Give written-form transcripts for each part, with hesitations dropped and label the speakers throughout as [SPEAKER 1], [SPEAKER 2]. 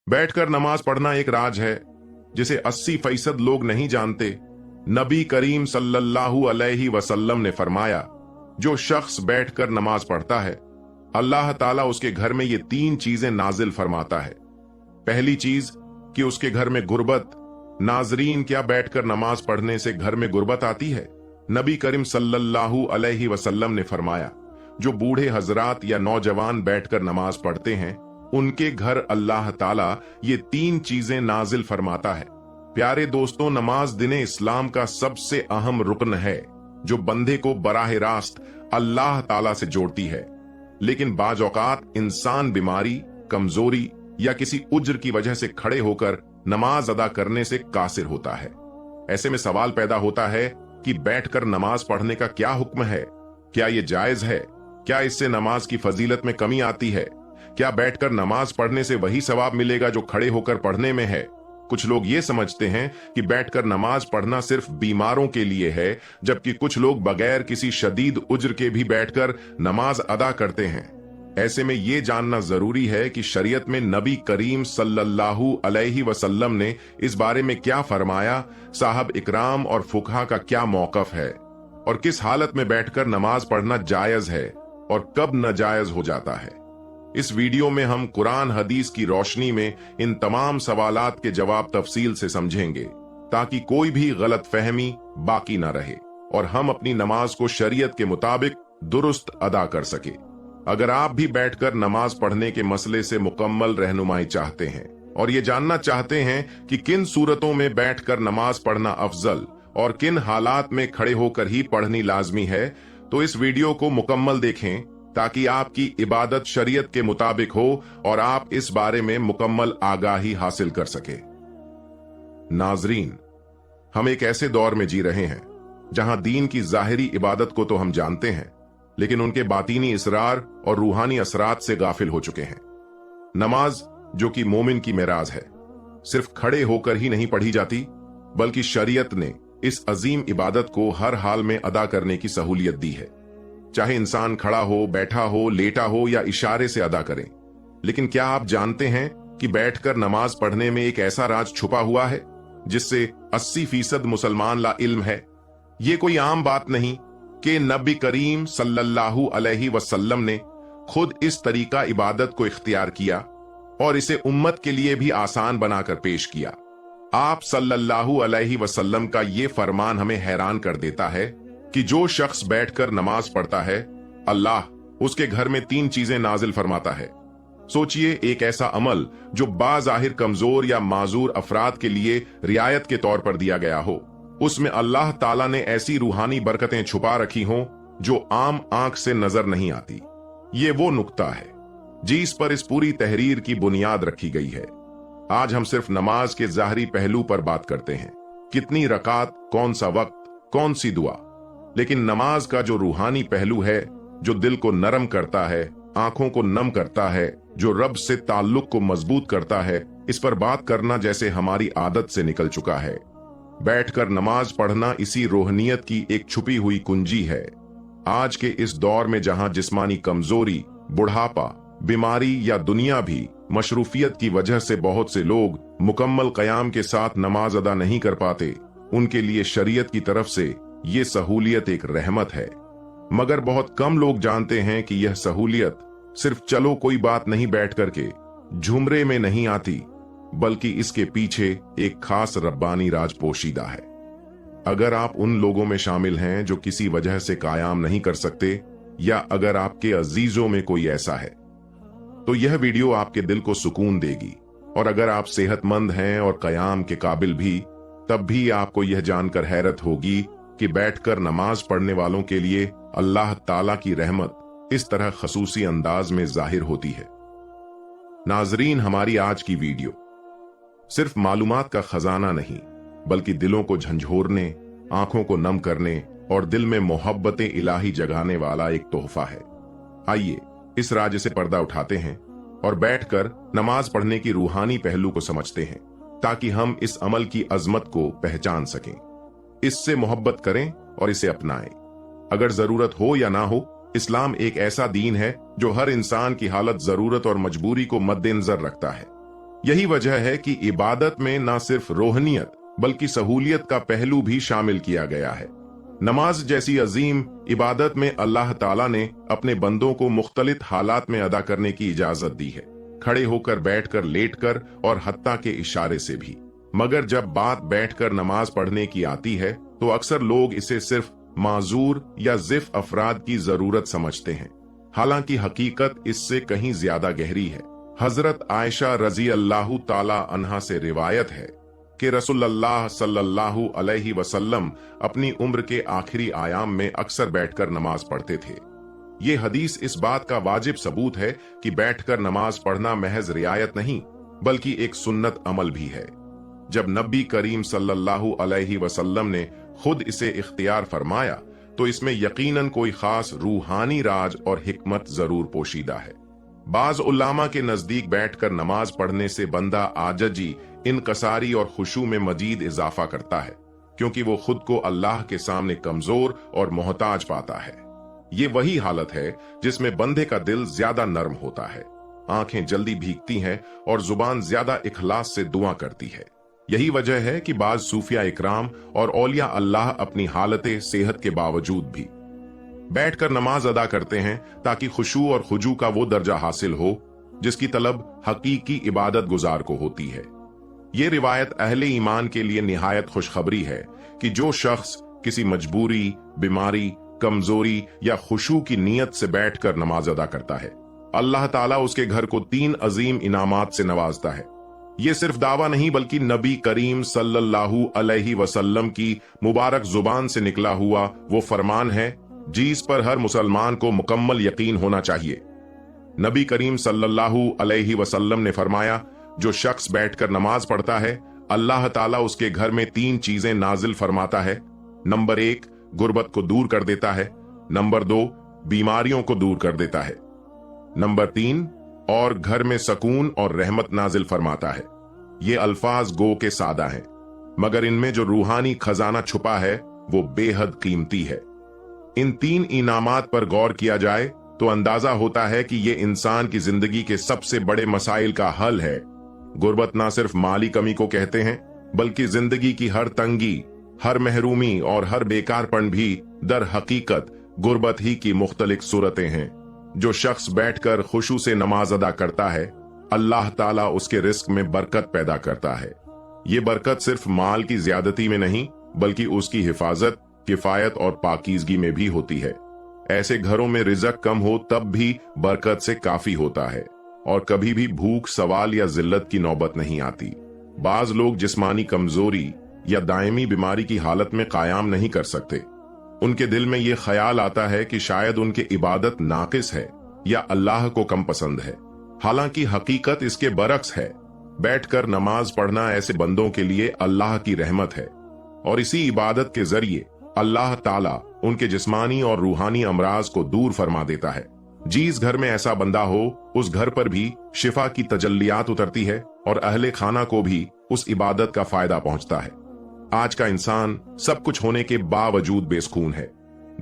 [SPEAKER 1] बैठकर नमाज पढ़ना एक राज है जिसे 80% लोग नहीं जानते। नबी करीम सल्लल्लाहु अलैहि वसल्लम ने फरमाया, जो शख्स बैठकर नमाज पढ़ता है अल्लाह ताला उसके घर में ये 3 चीजें नाजिल फरमाता है। पहली चीज कि उसके घर में गुर्बत। नाजरीन, क्या बैठकर नमाज पढ़ने से घर में गुर्बत आती है? नबी करीम सल्लल्लाहु अलैहि वसल्लम ने फरमाया, जो बूढ़े हजरात या नौजवान बैठकर नमाज पढ़ते हैं उनके घर अल्लाह ताला ये 3 चीजें नाजिल फरमाता है। प्यारे दोस्तों, नमाज दिने इस्लाम का सबसे अहम रुकन है जो बंदे को बराह रास्त अल्लाह ताला से जोड़ती है। लेकिन बाज औकात इंसान बीमारी, कमजोरी या किसी उज्र की वजह से खड़े होकर नमाज अदा करने से कासिर होता है। ऐसे में सवाल पैदा होता है कि बैठकर नमाज पढ़ने का क्या हुक्म है? क्या यह जायज है? क्या इससे नमाज की फजीलत में कमी आती है? क्या बैठकर नमाज पढ़ने से वही सवाब मिलेगा जो खड़े होकर पढ़ने में है? कुछ लोग ये समझते हैं कि बैठकर नमाज पढ़ना सिर्फ बीमारों के लिए है, जबकि कुछ लोग बगैर किसी शदीद उज्र के भी बैठकर नमाज अदा करते हैं। ऐसे में ये जानना जरूरी है कि शरीयत में नबी करीम सल्लल्लाहु अलैहि वसल्लम ने इस बारे में क्या फरमाया, साहब इकराम और फुकहा का क्या मौकफ है, और किस हालत में बैठकर नमाज पढ़ना जायज है और कब नाजायज हो जाता है। इस वीडियो में हम कुरान हदीस की रोशनी में इन तमाम सवालात के जवाब तफसील से समझेंगे ताकि कोई भी गलत फहमी बाकी न रहे और हम अपनी नमाज को शरीयत के मुताबिक दुरुस्त अदा कर सके। अगर आप भी बैठकर नमाज पढ़ने के मसले से मुकम्मल रहनुमाई चाहते हैं और ये जानना चाहते हैं कि किन सूरतों में बैठकर नमाज पढ़ना अफजल और किन हालात में खड़े होकर ही पढ़नी लाजमी है, तो इस वीडियो को मुकम्मल देखें ताकि आपकी इबादत शरीयत के मुताबिक हो और आप इस बारे में मुकम्मल आगाही हासिल कर सके। नाजरीन, हम एक ऐसे दौर में जी रहे हैं जहां दीन की जाहिरी इबादत को तो हम जानते हैं, लेकिन उनके बातीनी इसरार और रूहानी असरात से गाफिल हो चुके हैं। नमाज, जो कि मोमिन की मेराज है, सिर्फ खड़े होकर ही नहीं पढ़ी जाती, बल्कि शरीयत ने इस अजीम इबादत को हर हाल में अदा करने की सहूलियत दी है। चाहे इंसान खड़ा हो, बैठा हो, लेटा हो या इशारे से अदा करें। लेकिन क्या आप जानते हैं कि बैठकर नमाज पढ़ने में एक ऐसा राज छुपा हुआ है जिससे 80% मुसलमान ला इल्म है? ये कोई आम बात नहीं कि नबी करीम सल्लल्लाहु अलैहि वसल्लम ने खुद इस तरीका इबादत को इख्तियार किया और इसे उम्मत के लिए भी आसान बनाकर पेश किया। आप सल्लल्लाहु अलैहि वसल्लम का ये फरमान हमें हैरान कर देता है कि जो शख्स बैठकर नमाज पढ़ता है अल्लाह उसके घर में 3 चीजें नाजिल फरमाता है। सोचिए, एक ऐसा अमल जो बाज़ाहिर कमजोर या माजूर अफराद के लिए रियायत के तौर पर दिया गया हो, उसमें अल्लाह ताला ने ऐसी रूहानी बरकतें छुपा रखी हों जो आम आंख से नजर नहीं आती। ये वो नुक्ता है जिस पर इस पूरी तहरीर की बुनियाद रखी गई है। आज हम सिर्फ नमाज के ज़ाहरी पहलू पर बात करते हैं, कितनी रकात, कौन सा वक्त, कौन सी दुआ, लेकिन नमाज का जो रूहानी पहलू है, जो दिल को नरम करता है, आंखों को नम करता है, जो रब से ताल्लुक को मजबूत करता है, इस पर बात करना जैसे हमारी आदत से निकल चुका है। बैठकर नमाज पढ़ना इसी रूहनियत की एक छुपी हुई कुंजी है। आज के इस दौर में जहां जिस्मानी कमजोरी, बुढ़ापा, बीमारी या दुनिया भी मशरूफियत की वजह से बहुत से लोग मुकम्मल कयाम के साथ नमाज अदा नहीं कर पाते, उनके लिए शरीयत की तरफ से ये सहूलियत एक रहमत है। मगर बहुत कम लोग जानते हैं कि यह सहूलियत सिर्फ चलो कोई बात नहीं बैठ करके झुमरे में नहीं आती, बल्कि इसके पीछे एक खास रब्बानी राज पोशीदा है। अगर आप उन लोगों में शामिल हैं जो किसी वजह से कायाम नहीं कर सकते, या अगर आपके अजीजों में कोई ऐसा है, तो यह वीडियो आपके दिल को सुकून देगी। और अगर आप सेहतमंद हैं और कयाम के काबिल भी, तब भी आपको यह जानकर हैरत होगी कि बैठकर नमाज पढ़ने वालों के लिए अल्लाह ताला की रहमत इस तरह खसूसी अंदाज में जाहिर होती है। नाजरीन, हमारी आज की वीडियो सिर्फ मालूमात का खजाना नहीं, बल्कि दिलों को झंझोरने, आंखों को नम करने और दिल में मोहब्बत इलाही जगाने वाला एक तोहफा है। आइए इस राज से पर्दा उठाते हैं और बैठकर नमाज पढ़ने की रूहानी पहलू को समझते हैं, ताकि हम इस अमल की अजमत को पहचान सकें, इससे मोहब्बत करें और इसे अपनाएं। अगर जरूरत हो या ना हो, इस्लाम एक ऐसा दीन है जो हर इंसान की हालत, जरूरत और मजबूरी को मद्देनजर रखता है। यही वजह है कि इबादत में न सिर्फ रोहनियत बल्कि सहूलियत का पहलू भी शामिल किया गया है। नमाज जैसी अजीम इबादत में अल्लाह ताला ने अपने बंदों को मुख्तलिफ हालात में अदा करने की इजाजत दी है, खड़े होकर, बैठकर, लेटकर और हत्ता के इशारे से भी। मगर जब बात बैठकर नमाज पढ़ने की आती है तो अक्सर लोग इसे सिर्फ माजूर या जिफ अफराद की जरूरत समझते हैं, हालांकि हकीकत इससे कहीं ज्यादा गहरी है। हजरत आयशा रजी अल्लाह ताला अन्हा से रिवायत है कि रसूलुल्लाह सल्लल्लाहु अलैहि वसल्लम अपनी उम्र के आखिरी आयाम में अक्सर बैठकर नमाज पढ़ते थे। ये हदीस इस बात का वाजिब सबूत है कि बैठकर नमाज पढ़ना महज रियायत नहीं बल्कि एक सुन्नत अमल भी है। जब नबी करीम सल्लल्लाहु अलैहि वसल्लम ने खुद इसे इख्तियार फरमाया तो इसमें यकीनन कोई खास रूहानी राज और हिकमत जरूर पोशीदा है। बाज उल्लामा के नजदीक बैठकर नमाज पढ़ने से बंदा आजजी, इनकसारी और खुशू में मजीद इजाफा करता है, क्योंकि वो खुद को अल्लाह के सामने कमजोर और मोहताज पाता है। ये वही हालत है जिसमें बंदे का दिल ज्यादा नर्म होता है, आंखें जल्दी भीगती हैं और जुबान ज्यादा इखलास से दुआ करती है। यही वजह है कि बाज सूफिया इकराम और औलिया अल्लाह अपनी हालत सेहत के बावजूद भी बैठकर नमाज अदा करते हैं ताकि खुशू और खुजू का वो दर्जा हासिल हो जिसकी तलब हकीकी इबादत गुजार को होती है। ये रिवायत अहले ईमान के लिए निहायत खुशखबरी है कि जो शख्स किसी मजबूरी, बीमारी, कमजोरी या खुशू की नीयत से बैठकर नमाज अदा करता है, अल्लाह ताला उसके घर को 3 अजीम इनामात से नवाजता है। ये सिर्फ दावा नहीं बल्कि नबी करीम सल्लल्लाहु अलैहि वसल्लम की मुबारक जुबान से निकला हुआ वो फरमान है जिस पर हर मुसलमान को मुकम्मल यकीन होना चाहिए। नबी करीम सल्लल्लाहु अलैहि वसल्लम ने फरमाया, जो शख्स बैठकर नमाज पढ़ता है अल्लाह ताला उसके घर में 3 चीजें नाजिल फरमाता है। नंबर 1, गुर्बत को दूर कर देता है। नंबर 2, बीमारियों को दूर कर देता है। नंबर 3, और घर में सकून और रहमत नाजिल फरमाता है। ये अल्फाज गो के सादा हैं, मगर इनमें जो रूहानी खजाना छुपा है वो बेहद कीमती है। इन 3 इनामात पर गौर किया जाए तो अंदाजा होता है कि ये इंसान की जिंदगी के सबसे बड़े मसाइल का हल है। गुर्बत ना सिर्फ माली कमी को कहते हैं बल्कि जिंदगी की हर तंगी, हर महरूमी और हर बेकारपन भी दर हकीकत गुर्बत ही की मुख्तलिफ सूरतें हैं। जो शख्स बैठकर खुशू से नमाज अदा करता है अल्लाह ताला उसके रिस्क में बरकत पैदा करता है। ये बरकत सिर्फ माल की ज्यादती में नहीं बल्कि उसकी हिफाजत, किफायत और पाकीजगी में भी होती है। ऐसे घरों में रिज़्क कम हो तब भी बरकत से काफी होता है और कभी भी भूख, सवाल या जिल्लत की नौबत नहीं आती। बाज लोग जिस्मानी कमजोरी या दायमी बीमारी की हालत में कायम नहीं कर सकते। उनके दिल में ये ख्याल आता है कि शायद उनकी इबादत नाकिस है या अल्लाह को कम पसंद है। हालांकि हकीकत इसके बरक्स है। बैठकर नमाज पढ़ना ऐसे बंदों के लिए अल्लाह की रहमत है और इसी इबादत के जरिए अल्लाह ताला उनके जिस्मानी और रूहानी अमराज को दूर फरमा देता है। जिस घर में ऐसा बंदा हो उस घर पर भी शिफा की तजल्लियात उतरती है और अहले खाना को भी उस इबादत का फायदा पहुंचता है। आज का इंसान सब कुछ होने के बावजूद बेसुकून है।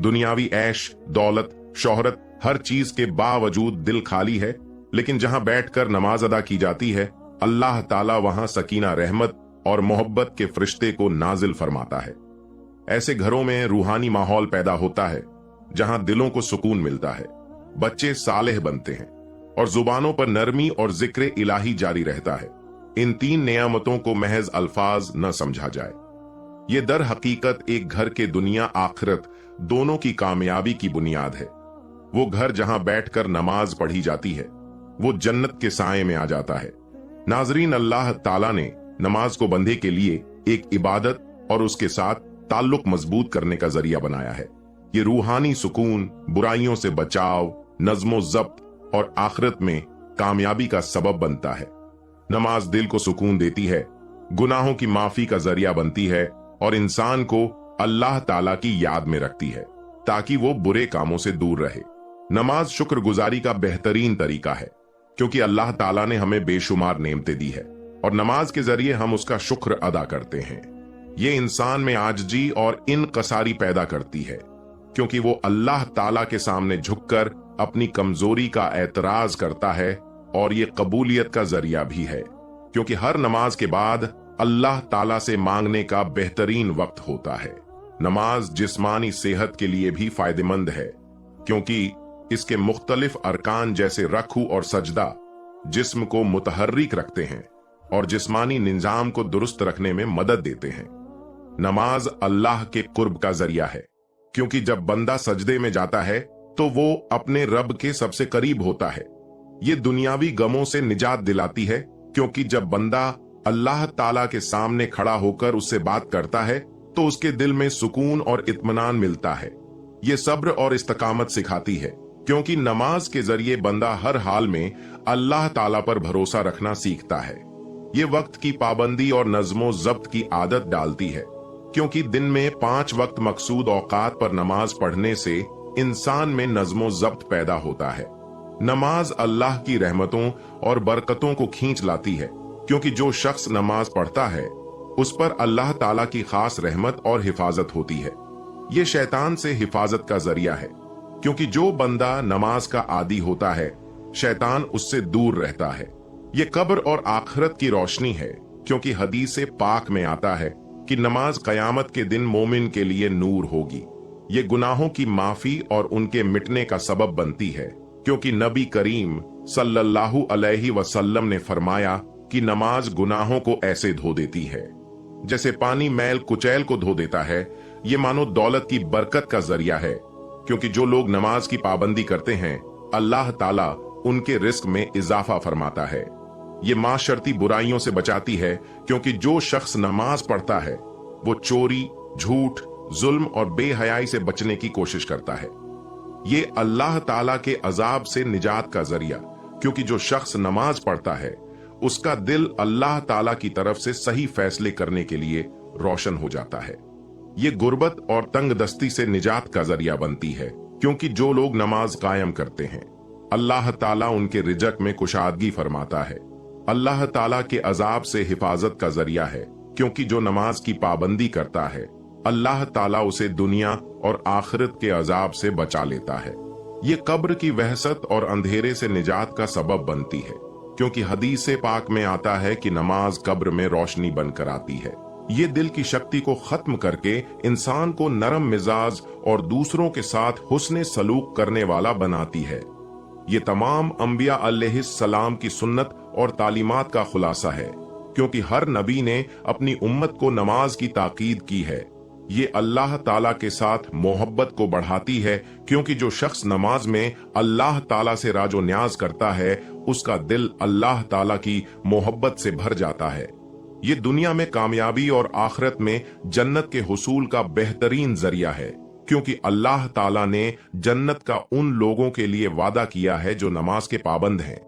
[SPEAKER 1] दुनियावी ऐश, दौलत, शोहरत, हर चीज के बावजूद दिल खाली है। लेकिन जहां बैठकर नमाज अदा की जाती है अल्लाह ताला वहां सकीना, रहमत और मोहब्बत के फरिश्ते को नाजिल फरमाता है। ऐसे घरों में रूहानी माहौल पैदा होता है जहां दिलों को सुकून मिलता है, बच्चे सालेह बनते हैं और जुबानों पर नरमी और जिक्र इलाही जारी रहता है। इन 3 नेमतों को महज अल्फाज न समझा जाए। ये दर हकीकत एक घर के दुनिया आखिरत दोनों की कामयाबी की बुनियाद है। वो घर जहां बैठकर नमाज पढ़ी जाती है वो जन्नत के साए में आ जाता है। नाजरीन, अल्लाह ताला ने नमाज को बंदे के लिए एक इबादत और उसके साथ ताल्लुक मजबूत करने का जरिया बनाया है। ये रूहानी सुकून, बुराइयों से बचाव, नज्मो जब्त और आखिरत में कामयाबी का सबब बनता है। नमाज दिल को सुकून देती है, गुनाहों की माफी का जरिया बनती है और इंसान को अल्लाह ताला की याद में रखती है ताकि वो बुरे कामों से दूर रहे। नमाज शुक्रगुजारी का बेहतरीन तरीका है क्योंकि अल्लाह ताला ने हमें बेशुमार नेमतें दी है और नमाज के जरिए हम उसका शुक्र अदा करते हैं। ये इंसान में आजजी और इनकसारी पैदा करती है क्योंकि वो अल्लाह ताला के सामने झुककर अपनी कमजोरी का एतराज करता है और ये कबूलियत का जरिया भी है क्योंकि हर नमाज के बाद अल्लाह ताला से मांगने का बेहतरीन वक्त होता है। नमाज जिस्मानी सेहत के लिए भी फायदेमंद है, क्योंकि इसके मुख्तलिफ अरकान जैसे रकू और सजदा जिस्म को मुतहर्रिक रखते हैं और जिस्मानी निजाम को दुरुस्त रखने में मदद देते हैं। नमाज अल्लाह के कुर्ब का जरिया है, क्योंकि जब बंदा सजदे में जाता है तो वो अपने रब के सबसे करीब होता है। ये दुनियावी गमों से निजात दिलाती है, क्योंकि जब बंदा अल्लाह ताला के सामने खड़ा होकर उससे बात करता है तो उसके दिल में सुकून और इत्मीनान मिलता है। ये सब्र और इस्तकामत सिखाती है, क्योंकि नमाज के जरिए बंदा हर हाल में अल्लाह ताला पर भरोसा रखना सीखता है। ये वक्त की पाबंदी और नज़्मो ज़ब्त की आदत डालती है, क्योंकि दिन में 5 वक्त मकसूद औकात पर नमाज पढ़ने से इंसान में नज़्मो ज़ब्त पैदा होता है। नमाज अल्लाह की रहमतों और बरकतों को खींच लाती है, क्योंकि जो शख्स नमाज पढ़ता है उस पर अल्लाह ताला की खास रहमत और हिफाजत होती है। ये शैतान से हिफाजत का जरिया है, क्योंकि जो बंदा नमाज का आदी होता है शैतान उससे दूर रहता है। ये कब्र और आखिरत की रोशनी है, क्योंकि हदीस पाक में आता है कि नमाज कयामत के दिन मोमिन के लिए नूर होगी। ये गुनाहों की माफी और उनके मिटने का सबब बनती है, क्योंकि नबी करीम सल्लल्लाहु अलैहि वसल्लम ने फरमाया कि नमाज गुनाहों को ऐसे धो देती है जैसे पानी मैल कुचैल को धो देता है। ये मानो दौलत की बरकत का जरिया है, क्योंकि जो लोग नमाज की पाबंदी करते हैं अल्लाह ताला उनके रिस्क में इजाफा फरमाता है। ये माशरती बुराइयों से बचाती है, क्योंकि जो शख्स नमाज पढ़ता है वो चोरी, झूठ, जुल्म और बेहयाई से बचने की कोशिश करता है। ये अल्लाह ताला के अजाब से निजात का जरिया, क्योंकि जो शख्स नमाज पढ़ता है उसका दिल अल्लाह ताला की तरफ से सही फैसले करने के लिए रोशन हो जाता है। ये गुर्बत और तंगदस्ती से निजात का जरिया बनती है, क्योंकि जो लोग नमाज कायम करते हैं अल्लाह ताला उनके रिजक में कुशादगी फरमाता है। अल्लाह ताला के अजाब से हिफाजत का जरिया है, क्योंकि जो नमाज की पाबंदी करता है अल्लाह ताला उसे दुनिया और आखिरत के अजाब से बचा लेता है। ये कब्र की वहशत और अंधेरे से निजात का सबब बनती है, क्योंकि हदीस पाक में आता है कि नमाज कब्र में रोशनी बनकर आती है। ये दिल की शक्ति को खत्म करके इंसान को नरम मिजाज और दूसरों के साथ हुस्ने सलूक करने वाला बनाती है। ये तमाम अंबिया अलैहिस्सलाम की सुन्नत और तालीमात का खुलासा है, क्योंकि हर नबी ने अपनी उम्मत को नमाज की ताकीद की है। ये अल्लाह ताला के साथ मोहब्बत को बढ़ाती है, क्योंकि जो शख्स नमाज में अल्लाह ताला से राजो न्याज करता है उसका दिल अल्लाह ताला की मोहब्बत से भर जाता है। ये दुनिया में कामयाबी और आखिरत में जन्नत के हुसूल का बेहतरीन जरिया है, क्योंकि अल्लाह ताला ने जन्नत का उन लोगों के लिए वादा किया है जो नमाज के पाबंद हैं।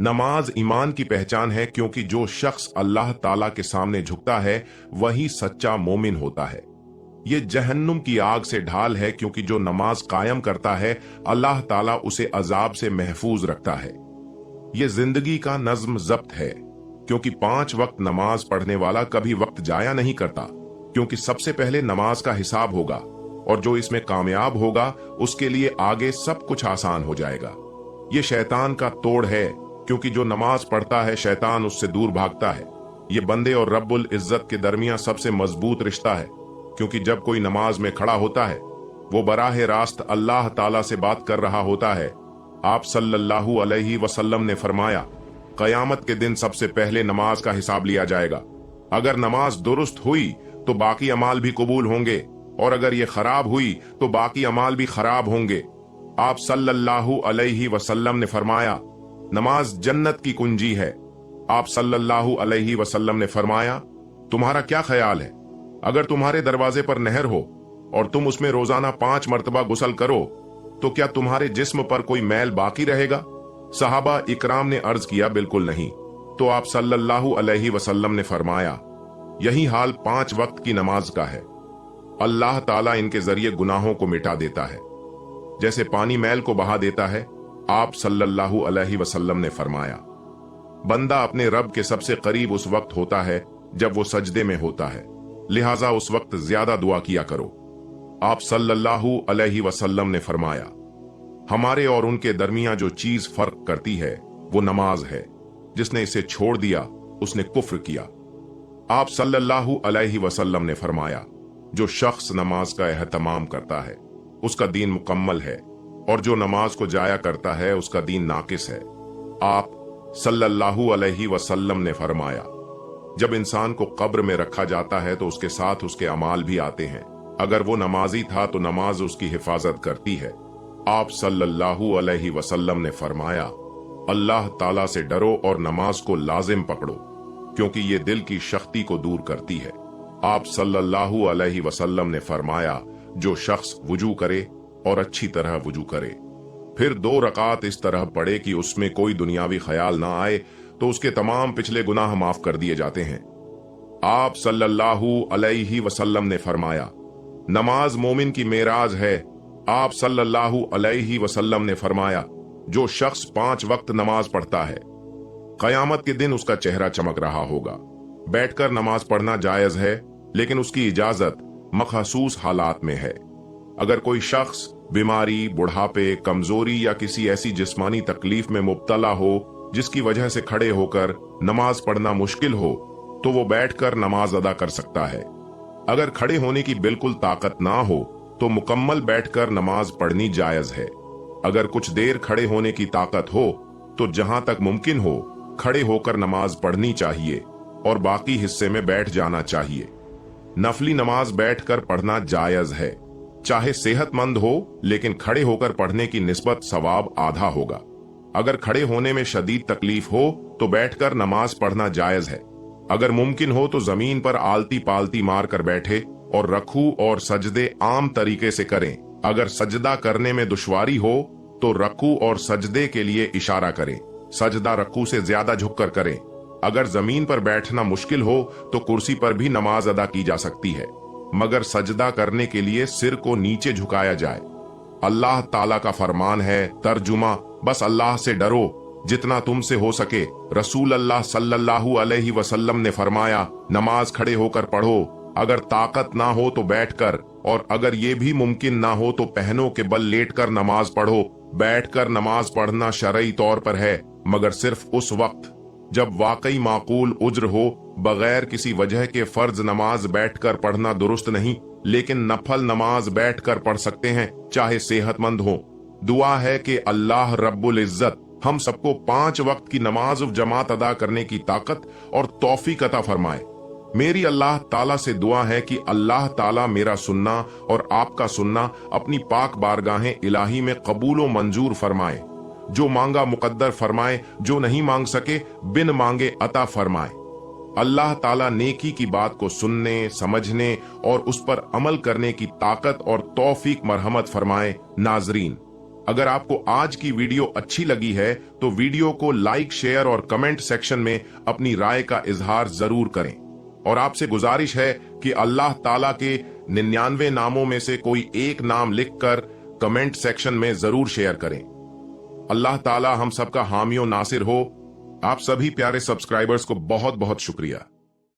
[SPEAKER 1] नमाज ईमान की पहचान है, क्योंकि जो शख्स अल्लाह ताला के सामने झुकता है वही सच्चा मोमिन होता है। ये जहन्नुम की आग से ढाल है, क्योंकि जो नमाज कायम करता है अल्लाह ताला उसे अजाब से महफूज रखता है। ये जिंदगी का नज्म ज़ब्त है, क्योंकि 5 वक्त नमाज पढ़ने वाला कभी वक्त जाया नहीं करता, क्योंकि सबसे पहले नमाज का हिसाब होगा और जो इसमें कामयाब होगा उसके लिए आगे सब कुछ आसान हो जाएगा। ये शैतान का तोड़ है, क्योंकि जो नमाज पढ़ता है शैतान उससे दूर भागता है। ये बंदे और रब्बुल इज्जत के दरमियान सबसे मजबूत रिश्ता है, क्योंकि जब कोई नमाज में खड़ा होता है वो बराह रास्त अल्लाह ताला से बात कर रहा होता है। आप सल्लल्लाहु अलैहि वसल्लम ने फरमाया, कयामत के दिन सबसे पहले नमाज का हिसाब लिया जाएगा। अगर नमाज दुरुस्त हुई तो बाकी अमाल भी कबूल होंगे, और अगर ये खराब हुई तो बाकी अमाल भी खराब होंगे। आप सल्लल्लाहु अलैहि वसल्लम ने फरमाया, नमाज जन्नत की कुंजी है। आप सल्लल्लाहु अलैहि वसल्लम ने फरमाया, तुम्हारा क्या ख्याल है, अगर तुम्हारे दरवाजे पर नहर हो और तुम उसमें रोजाना 5 मर्तबा गुसल करो तो क्या तुम्हारे जिस्म पर कोई मैल बाकी रहेगा? सहाबा इकराम ने अर्ज किया, बिल्कुल नहीं। तो आप सल्लल्लाहु अलैहि वसल्लम ने फरमाया, यही हाल 5 वक्त की नमाज का है। अल्लाह ताला इनके जरिए गुनाहों को मिटा देता है, जैसे पानी मैल को बहा देता है। आप सल्लल्लाहु अलैहि वसल्लम ने फरमाया, बंदा अपने रब के सबसे करीब उस वक्त होता है जब वो सजदे में होता है, लिहाजा उस वक्त ज्यादा दुआ किया करो। आप सल्लल्लाहु अलैहि वसल्लम ने फरमाया, हमारे और उनके दरमियान जो चीज फर्क करती है वो नमाज है। जिसने इसे छोड़ दिया उसने कुफ्र किया। आप सल्लल्लाहु अलैहि वसल्लम ने फरमाया, जो शख्स नमाज का एहतमाम करता है उसका दीन मुकम्मल है, और जो नमाज को जाया करता है उसका दीन नाकिस है। आप सल्लल्लाहु अलैहि वसल्लम ने फरमाया, जब इंसान को कब्र में रखा जाता है तो उसके साथ उसके अमाल भी आते हैं। अगर वो नमाजी था तो नमाज उसकी हिफाजत करती है। आप सल्लल्लाहु अलैहि वसल्लम ने फरमाया, अल्लाह ताला से डरो और नमाज को लाजिम पकड़ो, क्योंकि ये दिल की शक्ति को दूर करती है। आप सल्लल्लाहु अलैहि वसल्लम ने फरमाया, जो शख्स वुजू करे और अच्छी तरह वुजू करे, फिर 2 रकात इस तरह पढ़े कि उसमें कोई दुनियावी ख्याल ना आए, तो उसके तमाम पिछले गुनाह माफ कर दिए जाते हैं। आप सल्लल्लाहु अलैहि वसल्लम ने फरमाया, नमाज मोमिन की मेराज है। आप सल्लल्लाहु अलैहि वसल्लम ने फरमाया, जो शख्स 5 वक्त नमाज पढ़ता है, कयामत के दिन उसका चेहरा चमक रहा होगा। बैठकर नमाज पढ़ना जायज है, लेकिन उसकी इजाजत मखसूस हालात में है। अगर कोई शख्स बीमारी, बुढ़ापे, कमजोरी या किसी ऐसी जिस्मानी तकलीफ में मुब्तला हो जिसकी वजह से खड़े होकर नमाज पढ़ना मुश्किल हो, तो वो बैठकर नमाज अदा कर सकता है। अगर खड़े होने की बिल्कुल ताकत ना हो तो मुकम्मल बैठकर नमाज पढ़नी जायज है। अगर कुछ देर खड़े होने की ताकत हो तो जहां तक मुमकिन हो खड़े होकर नमाज पढ़नी चाहिए और बाकी हिस्से में बैठ जाना चाहिए। नफली नमाज बैठकर पढ़ना जायज है, चाहे सेहतमंद हो, लेकिन खड़े होकर पढ़ने की निस्बत सवाब आधा होगा। अगर खड़े होने में शदीद तकलीफ हो तो बैठकर नमाज पढ़ना जायज है। अगर मुमकिन हो तो जमीन पर आलती पालती मार कर बैठे और रकू और सजदे आम तरीके से करें। अगर सजदा करने में दुश्वारी हो तो रकू और सजदे के लिए इशारा करें। सजदा रकू से ज्यादा झुककर करें। अगर जमीन पर बैठना मुश्किल हो तो कुर्सी पर भी नमाज अदा की जा सकती है, मगर सजदा करने के लिए सिर को नीचे झुकाया जाए। अल्लाह ताला का फरमान है, तर्जुमा, बस अल्लाह से डरो जितना तुमसे हो सके। रसूल अल्लाह सल्लल्लाहु अलैहि वसल्लम ने फरमाया, नमाज खड़े होकर पढ़ो, अगर ताकत ना हो तो बैठकर, और अगर ये भी मुमकिन ना हो तो पहनों के बल लेटकर नमाज पढ़ो। बैठकर नमाज पढ़ना शरई तौर पर है, मगर सिर्फ उस वक्त जब वाकई माकूल उज्र हो। बगैर किसी वजह के फर्ज नमाज बैठकर पढ़ना दुरुस्त नहीं, लेकिन नफल नमाज बैठकर पढ़ सकते हैं, चाहे सेहतमंद हो। दुआ है कि अल्लाह रब्बुल इज्जत हम सबको 5 वक्त की नमाज जमात अदा करने की ताकत और तौफीक अता फरमाए। मेरी अल्लाह ताला से दुआ है कि अल्लाह ताला मेरा सुनना और आपका सुनना अपनी पाक बारगाहें इलाही में कबूल व मंजूर फरमाए। जो मांगा मुकद्दर फरमाए, जो नहीं मांग सके बिन मांगे अता फरमाए। अल्लाह ताला नेकी की बात को सुनने, समझने और उस पर अमल करने की ताकत और तौफीक मरहमत फरमाए। नाजरीन, अगर आपको आज की वीडियो अच्छी लगी है तो वीडियो को लाइक, शेयर और कमेंट सेक्शन में अपनी राय का इजहार जरूर करें। और आपसे गुजारिश है कि अल्लाह ताला के 99 नामों में से कोई एक नाम लिखकर कमेंट सेक्शन में जरूर शेयर करें। अल्लाह ताला हम सबका हामी और नासिर हो। आप सभी प्यारे सब्सक्राइबर्स को बहुत बहुत शुक्रिया।